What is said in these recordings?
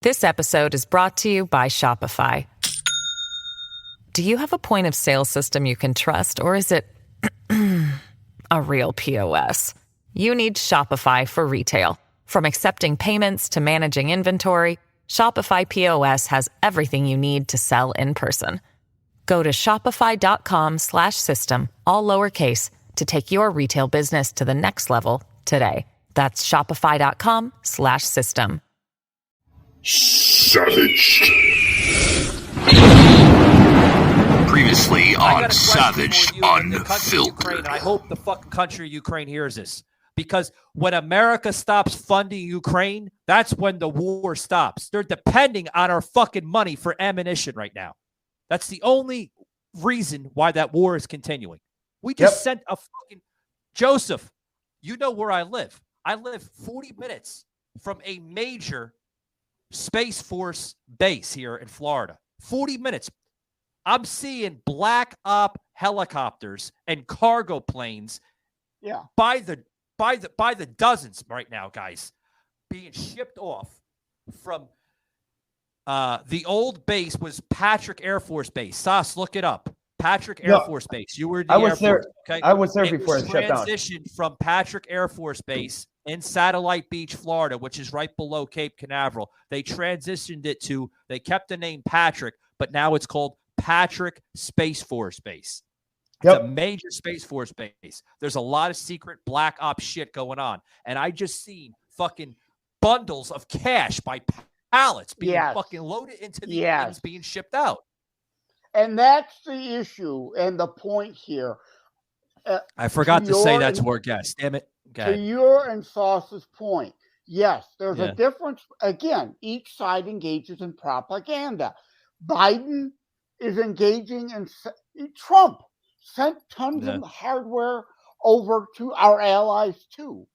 This episode is brought to you by Shopify. Do you have a point of sale system you can trust, or is it a real POS? You need Shopify for retail. From accepting payments to managing inventory, Shopify POS has everything you need to sell in person. Go to shopify.com/system, all lowercase, to take your retail business to the next level today. That's shopify.com/system. Savaged. Previously on Savaged Unfiltered. I hope the fucking country of Ukraine hears this. Because when America stops funding Ukraine, that's when the war stops. They're depending on our fucking money for ammunition right now. That's the only reason why that war is continuing. We just sent a fucking... Joseph, you know where I live. I live 40 minutes from a major Space Force base here in Florida. 40 minutes. I'm seeing black op helicopters and cargo planes by the dozens right now, guys, being shipped off from the old base was Patrick Air Force Base. Sas, look it up. Patrick Air Force Base. You were in the Air Force. Okay? I was there before it shut down. Transitioned from Patrick Air Force Base in Satellite Beach, Florida, which is right below Cape Canaveral. They transitioned it to, they kept the name Patrick, but now it's called Patrick Space Force Base. It's a major Space Force base. There's a lot of secret black ops shit going on. And I just seen fucking bundles of cash by pallets being fucking loaded into the things being shipped out. And that's the issue and the point here. I forgot to say that to our guest. Damn it. To your and Sauce's point, yes, there's a difference. Again, each side engages in propaganda. Biden is engaging in Trump sent tons of hardware over to our allies too.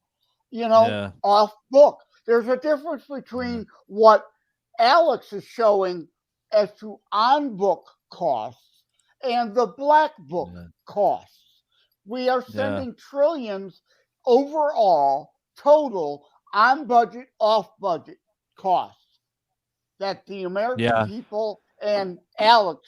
You know, off book. There's a difference between what Alex is showing as to on book costs and the black book costs. We are sending trillions overall, total, on budget, off budget costs that the American people and Alex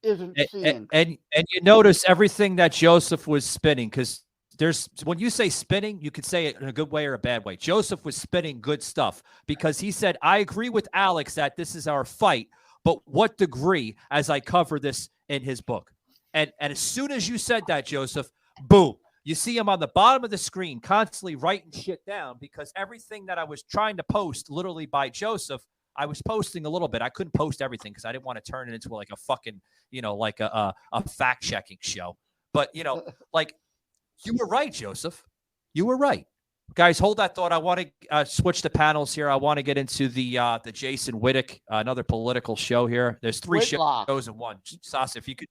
isn't seeing. And you notice everything that Joseph was spinning, because there's, when you say spinning, you could say it in a good way or a bad way. Joseph was spinning good stuff because he said, I agree with Alex that this is our fight, but what degree, as I cover this in his book. And as soon as you said that, Joseph, boom, you see him on the bottom of the screen constantly writing shit down, because everything that I was trying to post literally by Joseph, I was posting a little bit. I couldn't post everything because I didn't want to turn it into like a fucking, you know, like a fact-checking show. But, you know, like, you were right, Joseph. You were right. Guys, hold that thought. I want to switch the panels here. I want to get into the Jason Whitlock, another political show here. There's three shows in one. Sasa, if you could,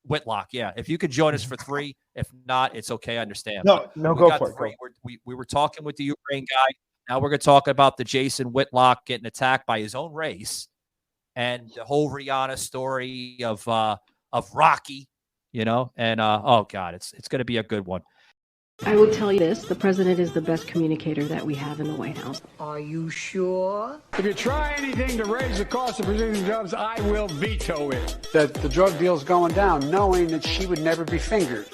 Whitlock, if you could join us for three. If not, it's okay. I understand. No, go for it. We were talking with the Ukraine guy. Now we're going to talk about the Jason Whitlock getting attacked by his own race, and the whole Rihanna story of Rocky, you know, and oh God, it's going to be a good one. I will tell you this, the president is the best communicator that we have in the White House. Are you sure? If you try anything to raise the cost of producing drugs, I will veto it. That the drug deal's going down, knowing that she would never be fingered,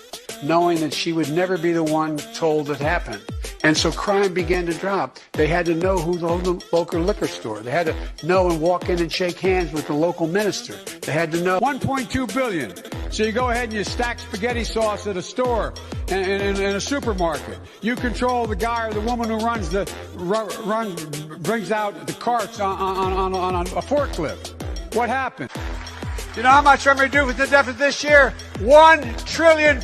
knowing that she would never be the one told it happened. And so crime began to drop. They had to know who the local liquor store. They had to know and walk in and shake hands with the local minister. They had to know. $1.2 billion. So you go ahead and you stack spaghetti sauce at a store in a supermarket. You control the guy or the woman who brings out the carts on a forklift. What happened? You know how much I'm going to do with the deficit this year? $1.5 trillion.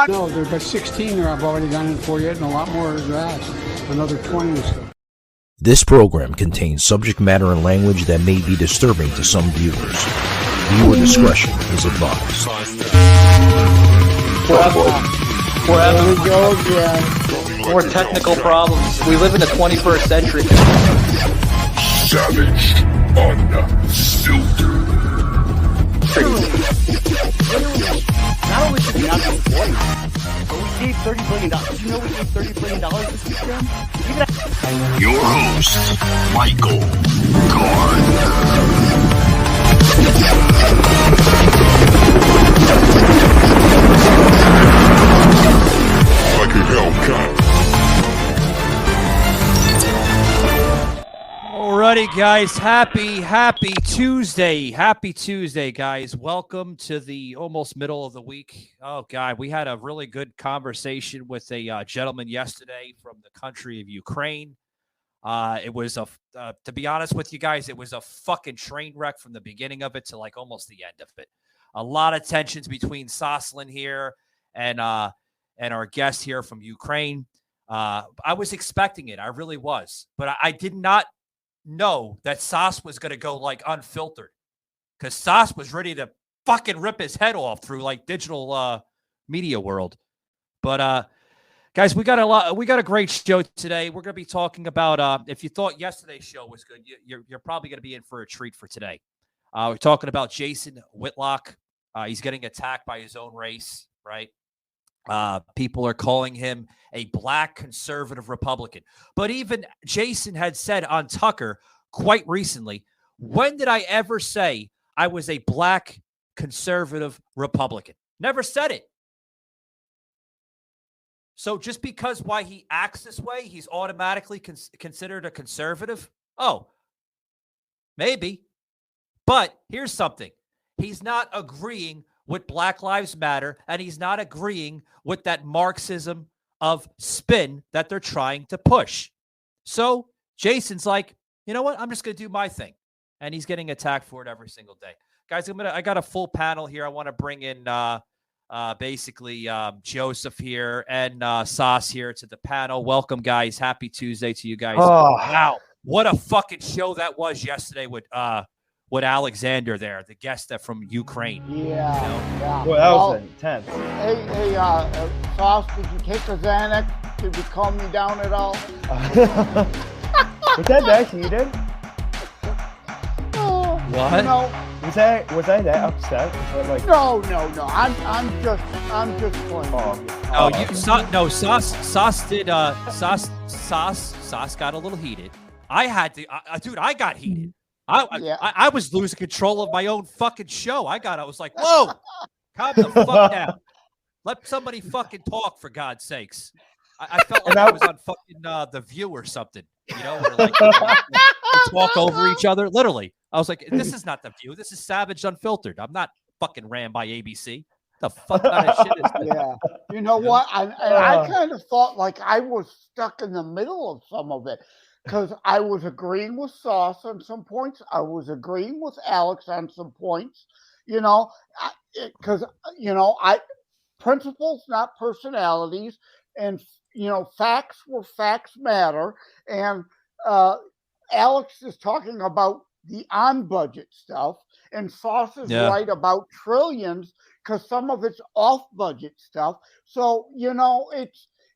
No, there's about 16 there I've already done it for you, and a lot more is that. Another 20 or so. This program contains subject matter and language that may be disturbing to some viewers. Viewer discretion is advised. Forever. We go again. More technical problems. We live in the 21st century. Savaged Unfiltered. Not only should we not be employed, but we gave $30 billion. Did you know we gave $30 billion this weekend? Your host, Michael Card. Like a Hellcat. Alrighty, guys. Happy Tuesday. Happy Tuesday, guys. Welcome to the almost middle of the week. Oh, God, we had a really good conversation with a gentleman yesterday from the country of Ukraine. It was to be honest with you guys, it was a fucking train wreck from the beginning of it to like almost the end of it. A lot of tensions between Soslin here and our guest here from Ukraine. I was expecting it. I really was. But I did not know that Sas was going to go like unfiltered, because Sas was ready to fucking rip his head off through like digital media world. But guys, we got a great show today. We're going to be talking about if you thought yesterday's show was good, you're probably going to be in for a treat for today. We're talking about Jason Whitlock. He's getting attacked by his own race, right? People are calling him a black conservative Republican. But even Jason had said on Tucker quite recently, when did I ever say I was a black conservative Republican? Never said it. So just because why he acts this way, he's automatically considered a conservative? Oh, maybe. But here's something. He's not agreeing with Black Lives Matter, and he's not agreeing with that Marxism of spin that they're trying to push. So Jason's like, you know what? I'm just going to do my thing. And he's getting attacked for it every single day. Guys, I got a full panel here. I want to bring in basically Joseph here and Sas here to the panel. Welcome, guys. Happy Tuesday to you guys. Oh. Wow. What a fucking show that was yesterday with Alexander there, the guest from Ukraine. Yeah. Well, that was intense. Hey, Sauce, did you take a Xanax? Did you calm me down at all? Was that that heated? What? No. Was I that upset? Was that like... No. I'm just playing. Sauce got a little heated. I had to, dude. I got heated. I was losing control of my own fucking show. I was like, whoa, calm the fuck down. Let somebody fucking talk, for God's sakes. I felt like I was on fucking The View or something, you know, where like we talk over each other. Literally, I was like, this is not The View. This is Savage Unfiltered. I'm not fucking ran by ABC. The fuck kind of shit is this? Yeah. You know what? I kind of thought like I was stuck in the middle of some of it. Because I was agreeing with Sauce on some points. I was agreeing with Alex on some points, you know, because, principles, not personalities. And, facts where facts matter. And Alex is talking about the on-budget stuff. And Sauce is right about trillions because some of it's off-budget stuff. So,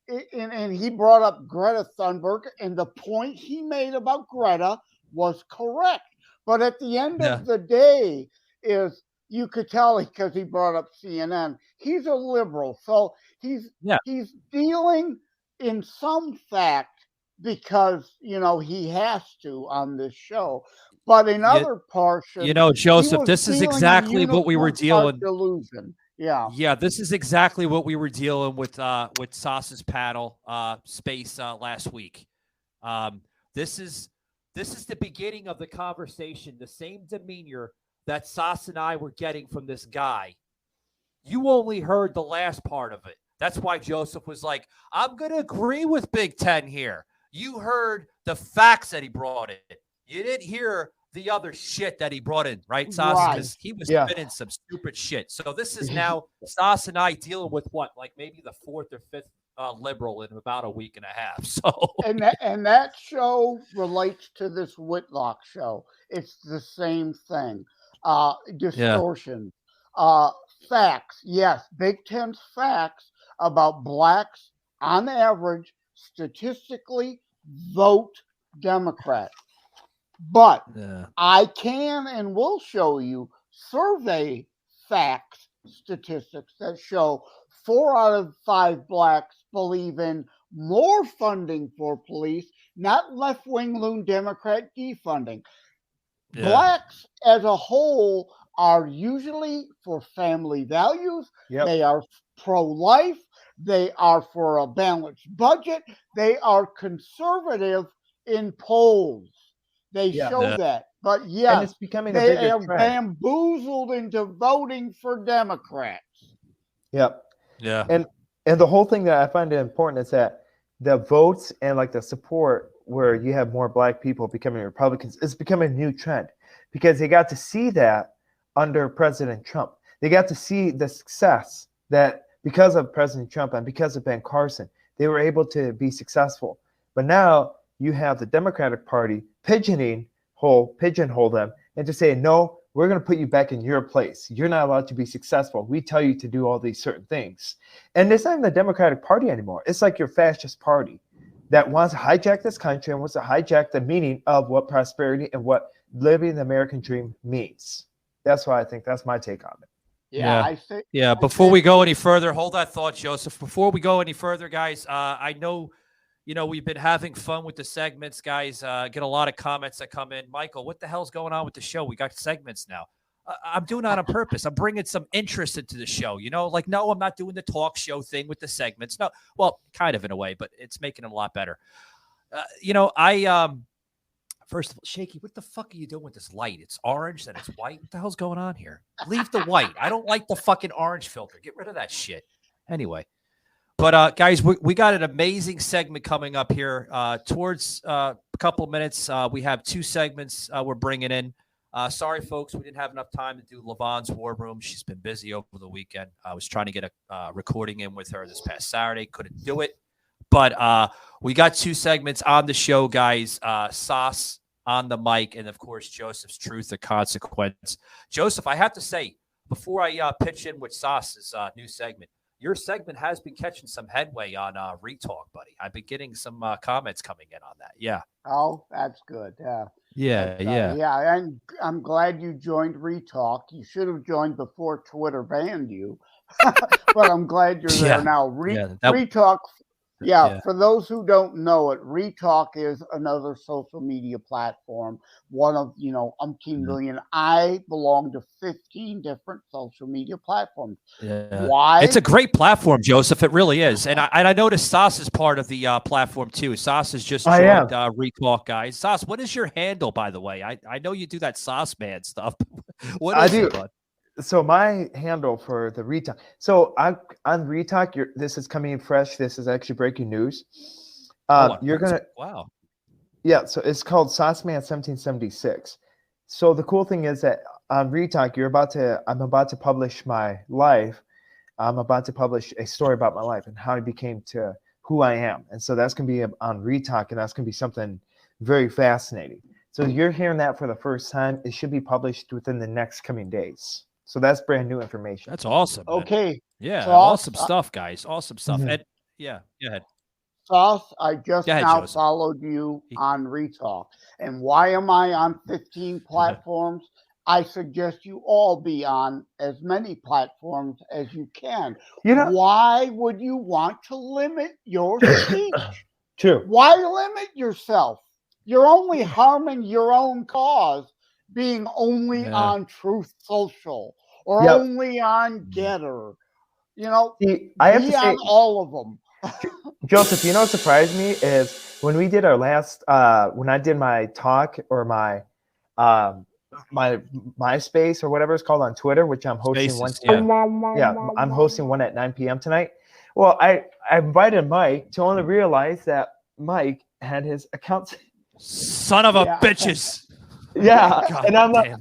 and he brought up Greta Thunberg, and the point he made about Greta was correct. But at the end of the day, is you could tell because he brought up CNN, he's a liberal. So he's dealing in some fact because, he has to on this show. But in other portions, Joseph, this is exactly what we were dealing. Delusion. Yeah, this is exactly what we were dealing with Sauce's panel space last week. This is the beginning of the conversation, the same demeanor that Sauce and I were getting from this guy. You only heard the last part of it. That's why Joseph was like, I'm going to agree with Big Ten here. You heard the facts that he brought in. You didn't hear the other shit that he brought in, right, Sauce? Because he was spinning some stupid shit. So this is now Sauce and I dealing with what, like maybe the fourth or fifth liberal in about a week and a half. So and that show relates to this Whitlock show. It's the same thing. Distortion. Facts. Yes, Big Ten's facts about blacks on average statistically vote Democrat. But I can and will show you survey facts, statistics that show 4 out of 5 blacks believe in more funding for police, not left-wing loon Democrat defunding. Blacks as a whole are usually for family values. Yep. They are pro-life. They are for a balanced budget. They are conservative in polls. They show that. But And yes, it's becoming a they bigger are trend. bamboozled into voting for Democrats. Yep. Yeah. And the whole thing that I find important is that the votes and like the support where you have more black people becoming Republicans is becoming a new trend because they got to see that under President Trump. They got to see the success that because of President Trump and because of Ben Carson, they were able to be successful. But now you have the Democratic Party pigeonhole them and to say, no, we're going to put you back in your place. You're not allowed to be successful. We tell you to do all these certain things. And it's not even the Democratic Party anymore. It's like your fascist party that wants to hijack this country and wants to hijack the meaning of what prosperity and what living the American dream means. That's why I think that's my take on it. Before we go any further, hold that thought, Joseph. Before we go any further, guys, I know, we've been having fun with the segments, guys. Get a lot of comments that come in. Michael, what the hell's going on with the show? We got segments now. I'm doing that on purpose. I'm bringing some interest into the show. No, I'm not doing the talk show thing with the segments. No, well, kind of in a way, but it's making it a lot better. First of all, Shaky, what the fuck are you doing with this light? It's orange and it's white. What the hell's going on here? Leave the white. I don't like the fucking orange filter. Get rid of that shit. Anyway. But, guys, we got an amazing segment coming up here. Towards a couple minutes, we have two segments we're bringing in. Sorry, folks, we didn't have enough time to do Lavon's War Room. She's been busy over the weekend. I was trying to get a recording in with her this past Saturday. Couldn't do it. But we got two segments on the show, guys. Sauce on the mic, and, of course, Joseph's Truth or Consequence. Joseph, I have to say, before I pitch in with Sauce's new segment, your segment has been catching some headway on Retalk, buddy. I've been getting some comments coming in on that. Yeah. Oh, that's good. Yeah. Yeah, and I'm glad you joined Retalk. You should have joined before Twitter banned you. But I'm glad you're there now. Retalk. For those who don't know it, Retalk is another social media platform. One of, umpteen million. I belong to 15 different social media platforms. Yeah. Why? It's a great platform, Joseph. It really is. And I noticed Sauce is part of the platform, too. Sauce has just joined Retalk, guys. Sauce, what is your handle, by the way? I know you do that Sauce Man stuff. What is it, bud? So my handle for the Retalk. So on Retalk, this is coming in fresh. This is actually breaking news. You're gonna wow. Yeah. So it's called Sauceman 1776. So the cool thing is that on Retalk, I'm about to publish my life. I'm about to publish a story about my life and how I became to who I am. And so that's gonna be on Retalk, and that's gonna be something very fascinating. So you're hearing that for the first time. It should be published within the next coming days. So that's brand new information. That's awesome. Man. Okay. Yeah. So awesome stuff, guys. Awesome stuff. Mm-hmm. And go ahead. Sauce, I just Joseph. followed you on Retalk. And why am I on 15 platforms? I suggest you all be on as many platforms as you can. Why would you want to limit your speech? True. Why limit yourself? You're only harming your own cause being only on Truth Social or only on Getter. I have to say, on all of them. Joseph, what surprised me is when we did our last, when I did my talk or my MySpace or whatever it's called on Twitter, which I'm hosting I'm hosting one at 9 p.m. tonight. Well, I invited Mike to only realize that Mike had his account. Son of a bitches. Yeah, God, and I'm like,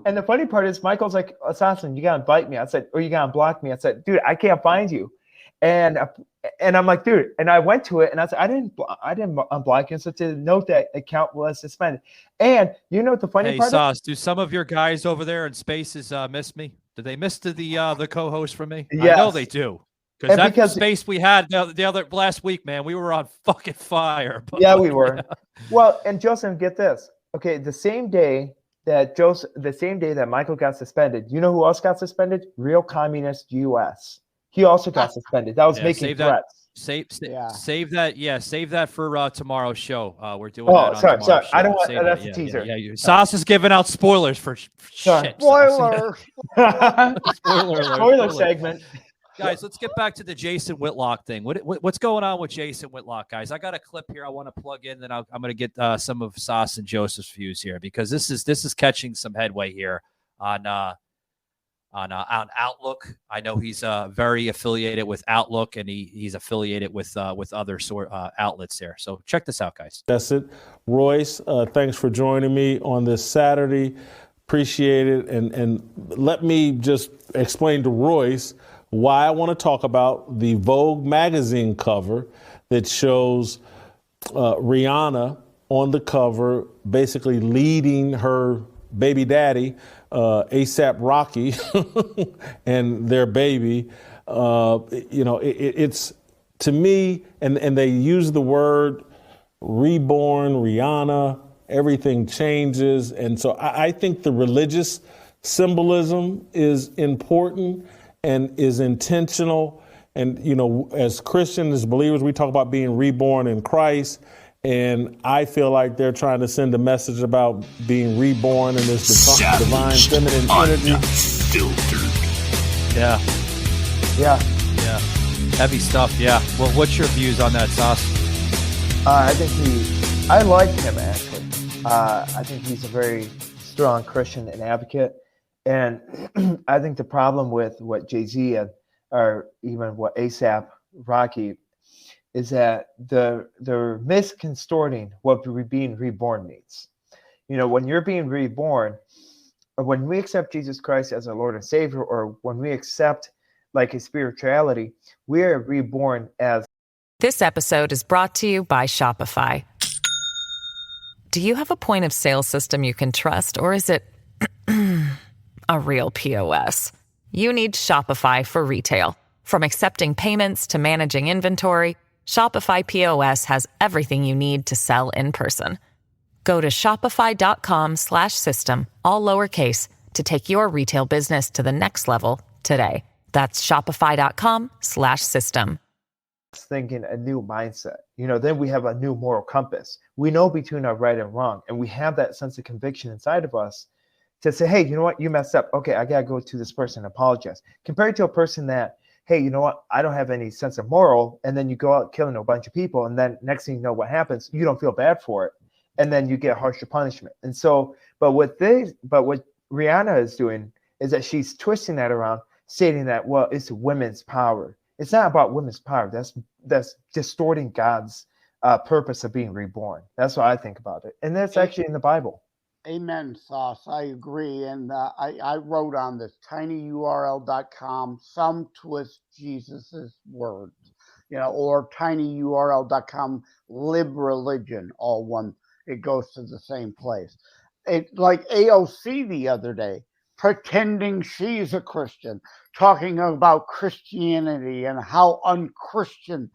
and the funny part is Michael's like, Assassin, you gotta invite me. I said, or you gotta block me. I said, dude, I can't find you. And I'm like, dude, and I went to it and I said, I didn't unblock you. So to note that account was suspended. And what the funny part Sauce, do some of your guys over there in Spaces miss me? Do they miss the co-host from me? Yes. I know they do. Because space we had the other last week, man, we were on fucking fire. Yeah, we were. Well, and Joseph, get this. Okay, the same day that Michael got suspended, you know who else got suspended? Real Communist US. He also got suspended. That was making threats. Save that. Yeah, save that for tomorrow's show. We're doing that on tomorrow's show. I don't want Save that's that. a teaser. Sauce is giving out spoilers for shit. Spoiler. Spoiler segment. Guys, let's get back to the Jason Whitlock thing. What's going on with Jason Whitlock, guys? I got a clip here I want to plug in, then I'm going to get some of Sauce and Joseph's views here, because this is catching some headway here on Outlook. I know he's very affiliated with Outlook, and he's affiliated with other outlets there. So check this out, guys. That's it. Royce, thanks for joining me on this Saturday. Appreciate it. And let me just explain to Royce why I want to talk about the Vogue magazine cover that shows Rihanna on the cover, basically leading her baby daddy, ASAP Rocky, and their baby. It's to me, and they use the word reborn, Rihanna, everything changes. And so I think the religious symbolism is important and is intentional. And, as Christians, as believers, we talk about being reborn in Christ. And I feel like they're trying to send a message about being reborn in this divine feminine energy. Yeah. Heavy stuff. Yeah. Well, what's your views on that, Sauce? I like him, actually. I think he's a very strong Christian and advocate. And I think the problem with what Jay-Z or even what ASAP Rocky is that they're misconstruing what being reborn means. When you're being reborn, or when we accept Jesus Christ as our Lord and Savior, or when we accept like his spirituality, we are reborn as. This episode is brought to you by Shopify. Do you have a point of sale system you can trust, or is it a real POS? You need Shopify for retail. From accepting payments to managing inventory, Shopify POS has everything you need to sell in person. Go to shopify.com/system, all lowercase, to take your retail business to the next level today. That's shopify.com/system. Thinking a new mindset. Then we have a new moral compass. We know between our right and wrong, and we have that sense of conviction inside of us to say, hey, you know what, you messed up. Okay, I gotta go to this person and apologize. Compared to a person that, hey, you know what, I don't have any sense of moral, and then you go out killing a bunch of people, and then next thing you know what happens, you don't feel bad for it, and then you get harsher punishment. And so, but what Rihanna is doing is that she's twisting that around, stating that, well, it's women's power. It's not about women's power. That's distorting God's purpose of being reborn. That's what I think about it, and that's actually in the Bible. Amen, Sauce. I agree. And I wrote on this tinyurl.com, some twist Jesus's words, or tinyurl.com, lib religion, all one. It goes to the same place. It like AOC the other day, pretending she's a Christian, talking about Christianity and how unchristian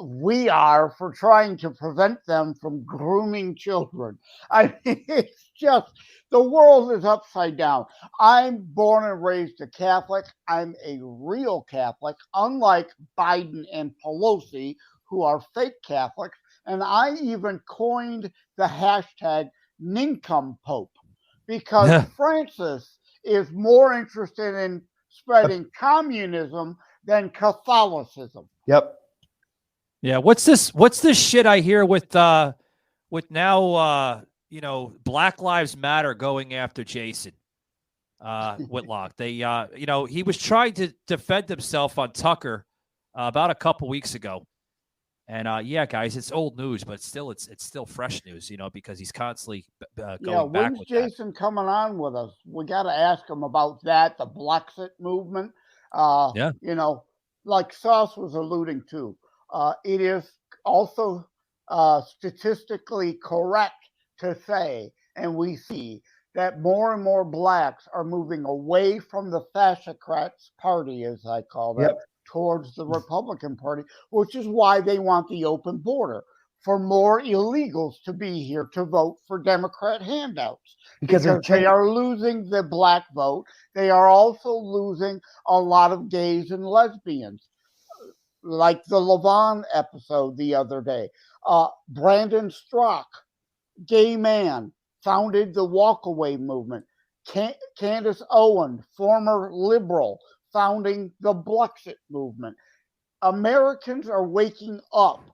we are for trying to prevent them from grooming children. I mean, it's just, the world is upside down. I'm born and raised a Catholic. I'm a real Catholic, unlike Biden and Pelosi, who are fake Catholics. And I even coined the hashtag nincompope, because Francis is more interested in spreading communism than Catholicism. Yep. Yeah. What's this shit I hear with now Black Lives Matter going after Jason Whitlock? They he was trying to defend himself on Tucker about a couple weeks ago. And guys, it's old news, but still, it's still fresh news, because he's constantly going back. When's Jason coming on with us? We got to ask him about that, the BLEXIT movement. Like Sauce was alluding to, it is also statistically correct to say, and we see that more and more blacks are moving away from the fascocrats party, as I call them. Yep. Towards the Republican Party, which is why they want the open border, for more illegals to be here to vote for Democrat handouts. Because they are losing the black vote. They are also losing a lot of gays and lesbians. like the Levon episode the other day. Brandon Strzok, gay man, founded the Walkaway movement. Candace Owens, former liberal, founding the BLEXIT movement. Americans are waking up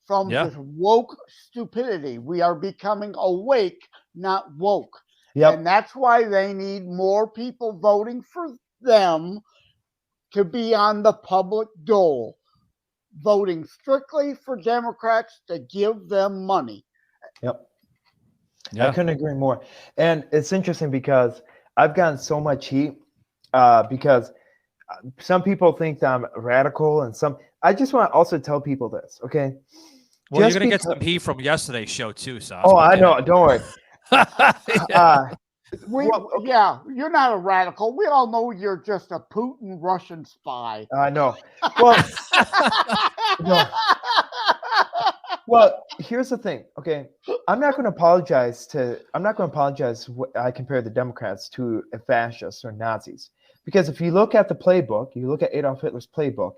from this woke stupidity. We are becoming awake, not woke. Yep. And that's why they need more people voting for them to be on the public dole, voting strictly for Democrats to give them money. Yep. Yeah. I couldn't agree more. And it's interesting because I've gotten so much heat because some people think that I'm radical, and I just want to also tell people this, okay? Well, you're going to get some heat from yesterday's show too, Sas. Oh, I know. Don't worry. Yeah, you're not a radical. We all know you're just a Putin Russian spy. I know. Well, no. Well, here's the thing. Okay, I'm not going to apologize. I compare the Democrats to fascists or Nazis, because if you look at the playbook, you look at Adolf Hitler's playbook.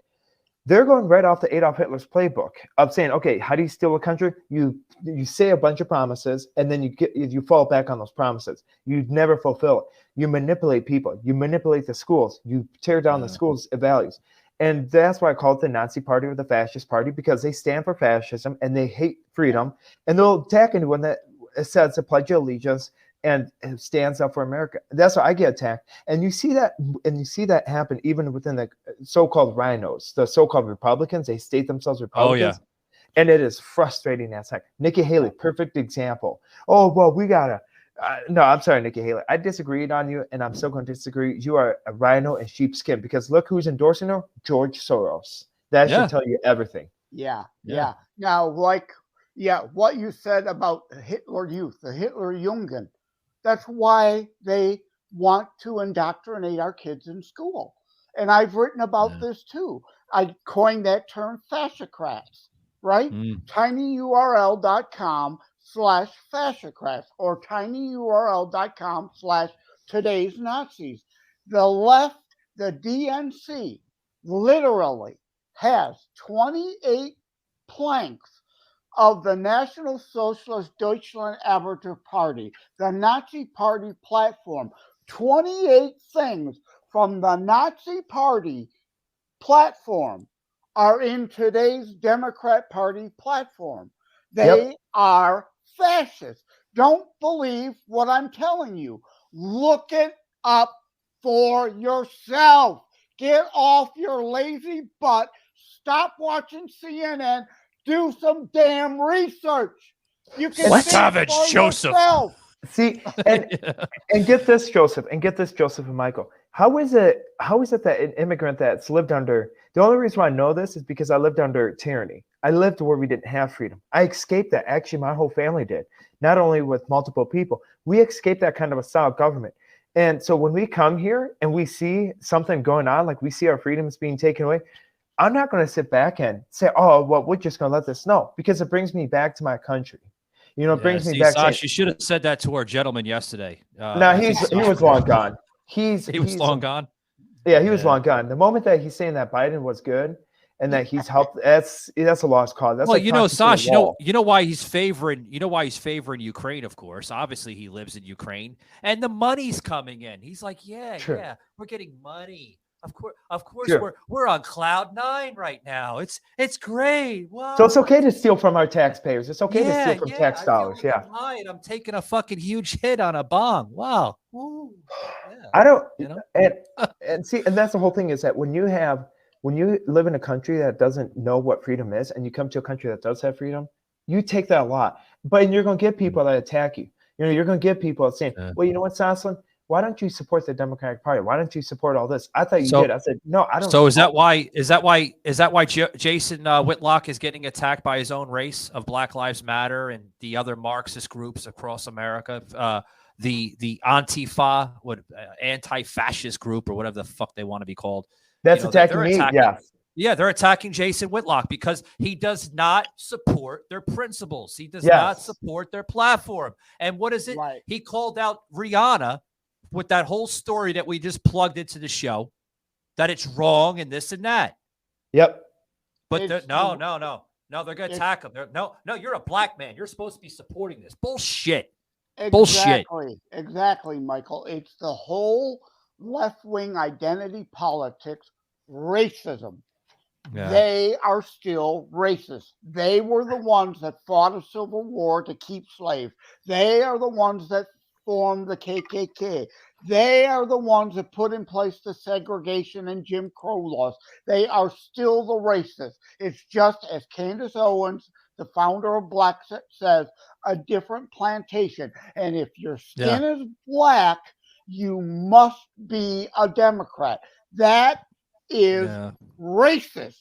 They're going right off the Adolf Hitler's playbook of saying, okay, how do you steal a country? You say a bunch of promises, and then you fall back on those promises. You never fulfill it. You manipulate people. You manipulate the schools. You tear down the schools' values. And that's why I call it the Nazi party or the fascist party, because they stand for fascism and they hate freedom. And they'll attack anyone that says the Pledge of Allegiance and stands up for America. That's why I get attacked. And you see that happen even within the so-called rhinos, the so-called Republicans. They state themselves Republicans. Oh, yeah. And it is frustrating. That's like Nikki Haley, perfect example. Oh, well, we gotta. No, I'm sorry, Nikki Haley. I disagreed on you, and I'm still going to disagree. You are a rhino in sheepskin, because look who's endorsing her: George Soros. That should tell you everything. Yeah. Now, what you said about Hitler Youth, the Hitler Jugend, that's why they want to indoctrinate our kids in school. And I've written about this too. I coined that term, fascocrats, right? tinyurl.com/fascocrats or tinyurl.com/today's Nazis. The left, the DNC, literally has 28 planks of the National Socialist Deutschland Arbeiter Party, the Nazi Party platform. 28 things from the Nazi Party platform are in today's Democrat Party platform. They are fascist. Don't believe what I'm telling you. Look it up for yourself. Get off your lazy butt. Stop watching CNN. Do some damn research. You can Savage Joseph. Yourself. See, and get this, Joseph, and Michael. How is it that an immigrant that's lived under, the only reason why I know this is because I lived under tyranny. I lived where we didn't have freedom. I escaped that. Actually, my whole family did. Not only with multiple people. We escaped that kind of a style of government. And so when we come here and we see something going on, like we see our freedoms being taken away, I'm not going to sit back and say, oh, well, we're just going to let this. No, because it brings me back to my country. You know, it brings me back. Sash, you should have said that to our gentleman yesterday. No, he was long gone. He was long gone? Yeah, he was long gone. The moment that he's saying that Biden was good and that he's helped, that's a lost cause. That's well, you know, Sash, you know why he's favoring Ukraine, of course. Obviously, he lives in Ukraine, and the money's coming in. He's like, yeah, we're getting money. Of course, sure. we're on cloud 9 right now. It's great. Wow. So it's okay to steal from our taxpayers. It's okay to steal from tax dollars. I'm taking a fucking huge hit on a bomb. Wow. Ooh. Yeah. I don't. You know? And see, and that's the whole thing is that when you live in a country that doesn't know what freedom is, and you come to a country that does have freedom, you take that a lot. But you're going to get people that attack you. You know, you're going to get people saying, well, you know what, Saslin? Why don't you support the Democratic Party? Why don't you support all this? I thought you did. I said, no, I don't. So is that why Jason Whitlock is getting attacked by his own race of Black Lives Matter and the other Marxist groups across America? The Antifa, anti-fascist group or whatever the fuck they want to be called. That's attacking me. Yeah, they're attacking Jason Whitlock because he does not support their principles. He does not support their platform. And what is it? Right. He called out Rihanna with that whole story that we just plugged into the show, that it's wrong and this and that. Yep. But no, they're going to attack him. No, you're a black man. You're supposed to be supporting this. Bullshit. Exactly, Michael. It's the whole left-wing identity politics, racism. Yeah. They are still racist. They were the ones that fought a civil war to keep slaves. They are the ones that formed the KKK. They are the ones that put in place the segregation and Jim Crow laws. They are still the racists. It's just as Candace Owens, the founder of BLEXIT, says, a different plantation. And if your skin is black, you must be a Democrat. That is racist.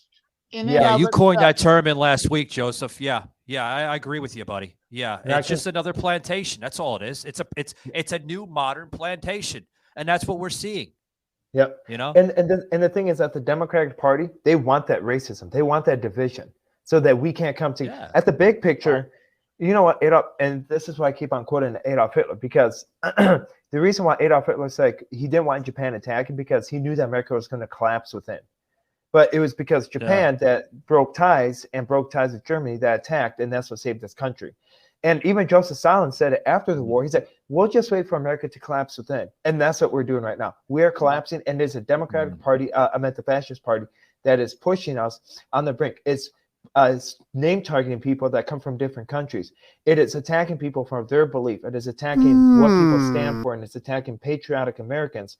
You coined that term in last week, Joseph. Yeah, I agree with you, buddy. Yeah, it's just another plantation. That's all it is. It's a new modern plantation, and that's what we're seeing. Yep. You know, and the thing is that the Democratic Party, they want that racism, they want that division, so that we can't come to at the big picture. You know what, and this is why I keep on quoting Adolf Hitler, because the reason why Adolf Hitler said he didn't want Japan attacking, because he knew that America was going to collapse within. But it was because Japan that broke ties with Germany that attacked, and that's what saved this country. And even Joseph Stalin said it after the war. He said, we'll just wait for America to collapse within. And that's what we're doing right now. We are collapsing, and there's a Democratic Party, the Fascist Party, that is pushing us on the brink. It's name-targeting people that come from different countries. It is attacking people for their belief. It is attacking what people stand for, and it's attacking patriotic Americans.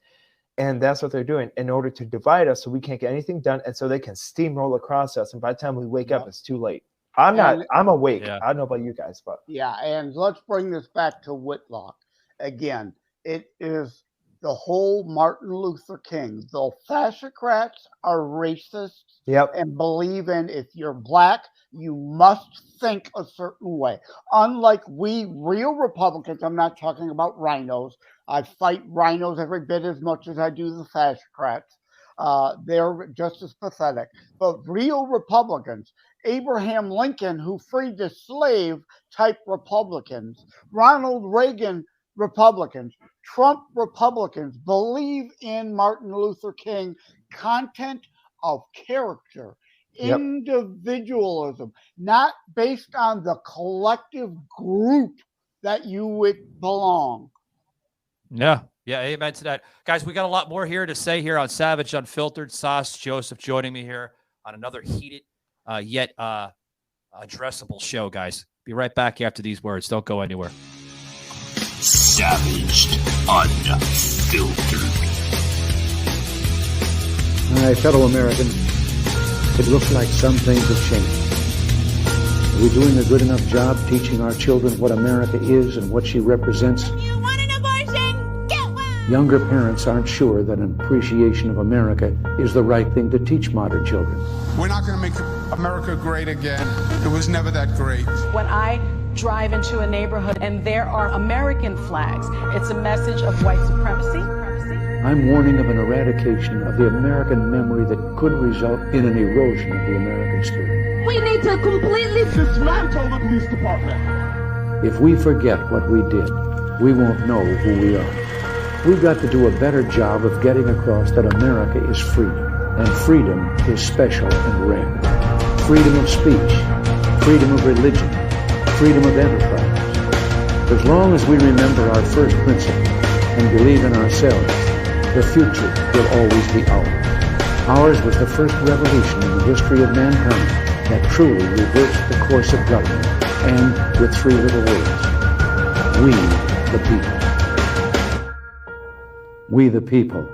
And that's what they're doing in order to divide us so we can't get anything done, and so they can steamroll across us. And by the time we wake up, it's too late. I'm awake. I don't know about you guys, but. Yeah, and let's bring this back to Whitlock. Again, it is the whole Martin Luther King. The fascocrats are racists and believe in if you're black, you must think a certain way. Unlike we real Republicans, I'm not talking about rhinos. I fight rhinos every bit as much as I do the fascocrats. They're just as pathetic. But real Republicans, Abraham Lincoln, who freed the slave type Republicans, Ronald Reagan Republicans, Trump Republicans, believe in Martin Luther King, content of character, individualism, not based on the collective group that you would belong. Yeah, amen to that. Guys, we got a lot more here to say here on Savage Unfiltered. Sauce Joseph joining me here on another heated yet addressable show, guys. Be right back after these words. Don't go anywhere. Savaged Unfiltered. My fellow Americans, it looks like some things have changed. Are we doing a good enough job teaching our children what America is and what she represents? You want an abortion? Get one! Younger parents aren't sure that an appreciation of America is the right thing to teach modern children. We're not going to make America great again. It was never that great. When I drive into a neighborhood and there are American flags, it's a message of white supremacy. I'm warning of an eradication of the American memory that could result in an erosion of the American spirit. We need to completely dismantle the police department. If we forget what we did, we won't know who we are. We've got to do a better job of getting across that America is free, and freedom is special and rare. Freedom of speech, freedom of religion, freedom of enterprise. As long as we remember our first principle and believe in ourselves, the future will always be ours. Ours was the first revolution in the history of mankind that truly reversed the course of government, and with three little words: we the people. We the people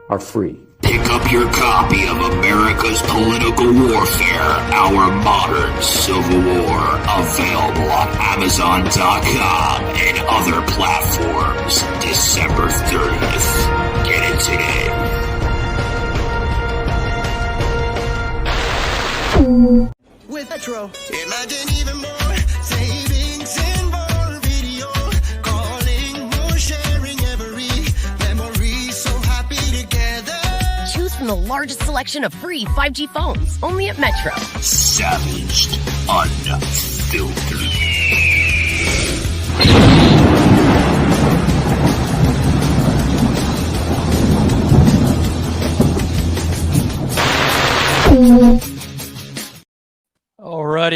are free. Pick up your copy of America's Political Warfare, Our Modern Civil War, available on Amazon.com and other platforms, December 30th. Get it today. With Metro. Imagine even more savings and more video calling, more sharing every memory. So happy together. Choose from the largest selection of free 5G phones, only at Metro. Savaged Unfiltered.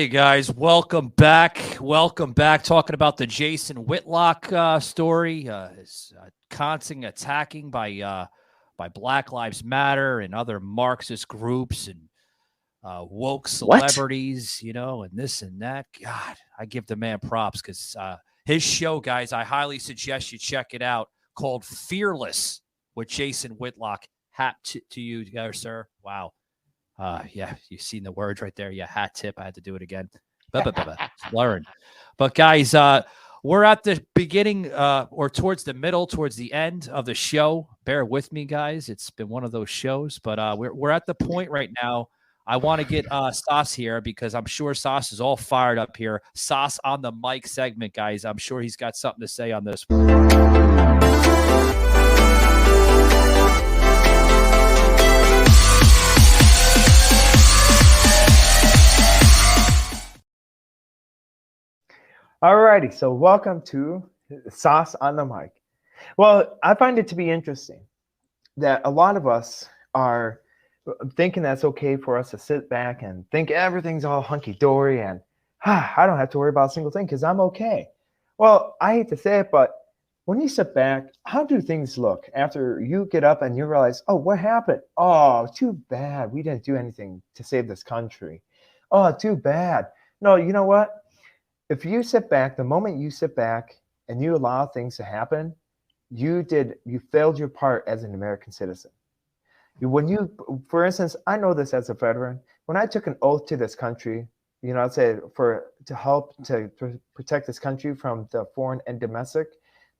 righty, guys. Welcome back. Welcome back. Talking about the Jason Whitlock story. His constant attacking by Black Lives Matter and other Marxist groups and woke celebrities, you know, and this and that. God, I give the man props because his show, guys, I highly suggest you check it out, called Fearless with Jason Whitlock. Hat to you there, sir. Wow. Yeah, you've seen the words right there. Yeah, hat tip. I had to do it again. Learn. But guys, we're at the beginning or towards the middle, towards the end of the show. Bear with me, guys. It's been one of those shows, but we're at the point right now. I want to get Sauce here because I'm sure Sauce is all fired up here. Sauce on the mic segment, guys. I'm sure he's got something to say on this. Alrighty, so welcome to Sauce on the Mic. Well, I find it to be interesting that a lot of us are thinking that's okay for us to sit back and think everything's all hunky-dory and I don't have to worry about a single thing because I'm okay. Well, I hate to say it, but when you sit back, how do things look after you get up and you realize, oh, what happened? Oh, too bad. We didn't do anything to save this country. Oh, too bad. No, you know what? If you sit back, the moment you sit back and you allow things to happen, you failed your part as an American citizen. When you, for instance, I know this as a veteran, when I took an oath to this country, you know, I said to help to protect this country from the foreign and domestic,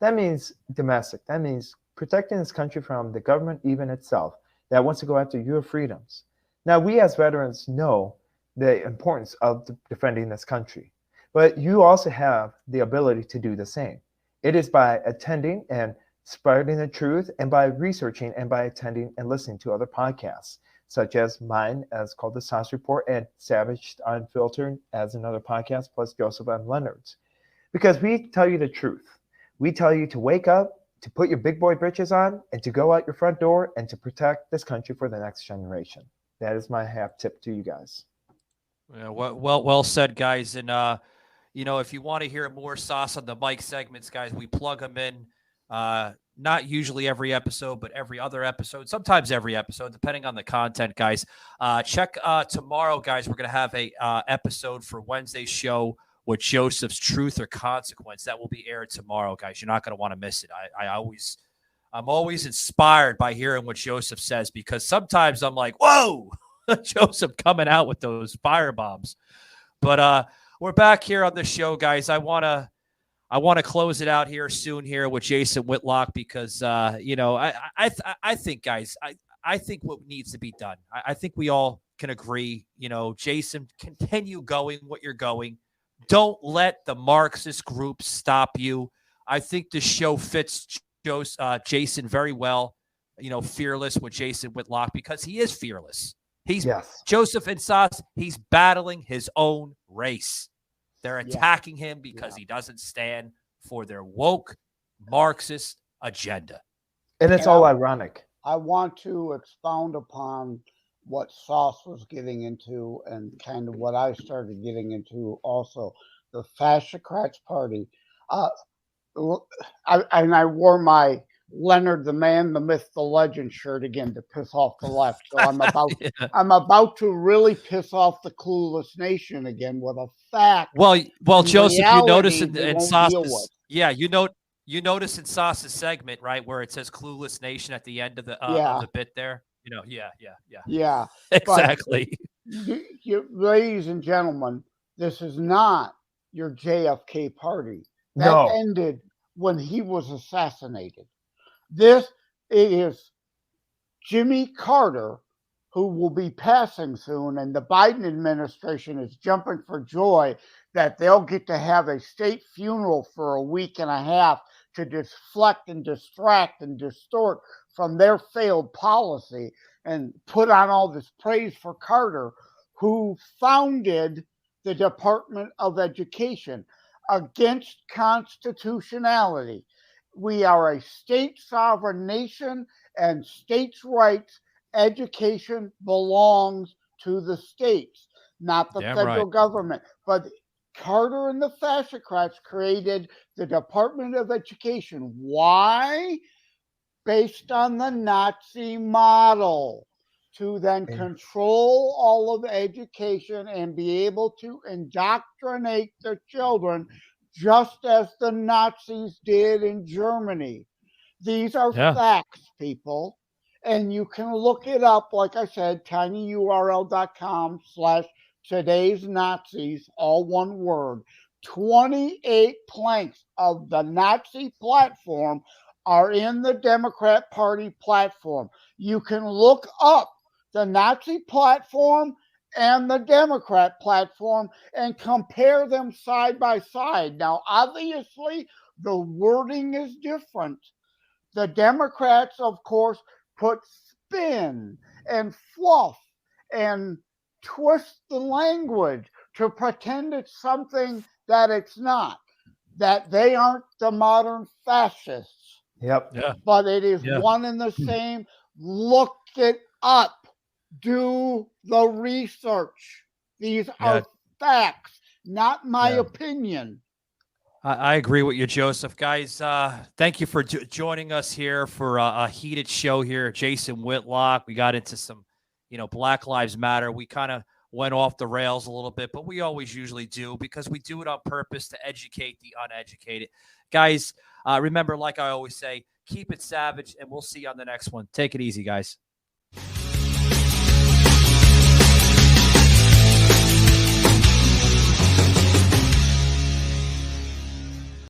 that means domestic. That means protecting this country from the government even itself that wants to go after your freedoms. Now, we as veterans know the importance of defending this country. But you also have the ability to do the same. It is by attending and spreading the truth and by researching and by attending and listening to other podcasts, such as mine, as called The Sauce Report, and Savaged Unfiltered as another podcast, plus Joseph M. Leonard's. Because we tell you the truth. We tell you to wake up, to put your big boy britches on, and to go out your front door and to protect this country for the next generation. That is my half tip to you guys. Yeah, well said, guys. And you know, if you want to hear more Sauce on the mic segments, guys, we plug them in. Not usually every episode, but every other episode, sometimes every episode, depending on the content, guys. Check tomorrow, guys. We're going to have a episode for Wednesday's show with Joseph's Truth or Consequence. That will be aired tomorrow, guys. You're not going to want to miss it. I'm always inspired by hearing what Joseph says because sometimes I'm like, whoa, Joseph coming out with those fire bombs. But we're back here on the show, guys. I want to close it out here soon here with Jason Whitlock because you know, I think, guys, I think what needs to be done. I think we all can agree, you know, Jason, continue going what you're going. Don't let the Marxist group stop you. I think the show fits Jason very well, you know, Fearless with Jason Whitlock because he is fearless. He's Joseph and Sauce. He's battling his own race. They're attacking him because he doesn't stand for their woke Marxist agenda. And it's all ironic. I want to expound upon what Sauce was getting into and kind of what I started getting into also. The Fascocrats Party. I wore my Leonard the Man, the Myth, the Legend shirt again to piss off the left. So I'm about to really piss off the clueless nation again with a fact. Well, Joseph, you notice in Sauce's, you notice in Sauce's segment, right, where it says "Clueless Nation" at the end of the bit there. You know, yeah, exactly. Ladies and gentlemen, this is not your JFK party. That ended when he was assassinated. It is Jimmy Carter, who will be passing soon, and the Biden administration is jumping for joy that they'll get to have a state funeral for a week and a half to deflect and distract and distort from their failed policy and put on all this praise for Carter, who founded the Department of Education against constitutionality. We are a state sovereign nation, and states' rights, education belongs to the states. not the Damn federal right. government. But Carter and the fascocrats created the Department of Education. Why? Based on the Nazi model, to then control all of education and be able to indoctrinate the children, just as the Nazis did in Germany. These are facts, people. And you can look it up, like I said, tinyurl.com/today's Nazis, all one word. 28 planks of the Nazi platform are in the Democrat Party platform. You can look up the Nazi platform and the Democrat platform and compare them side by side. Now, obviously, the wording is different. The Democrats, of course, put spin and fluff and twist the language to pretend it's something that it's not, that they aren't the modern fascists. Yep. Yeah. But it is one and the same. Look it up. Do the research. These are facts, not my opinion. I agree with you, Joseph. Guys, thank you for joining us here for a heated show here. Jason Whitlock. We got into some, Black Lives Matter. We kind of went off the rails a little bit, but we always usually do because we do it on purpose to educate the uneducated. Guys, remember, like I always say, keep it savage, and we'll see you on the next one. Take it easy, guys.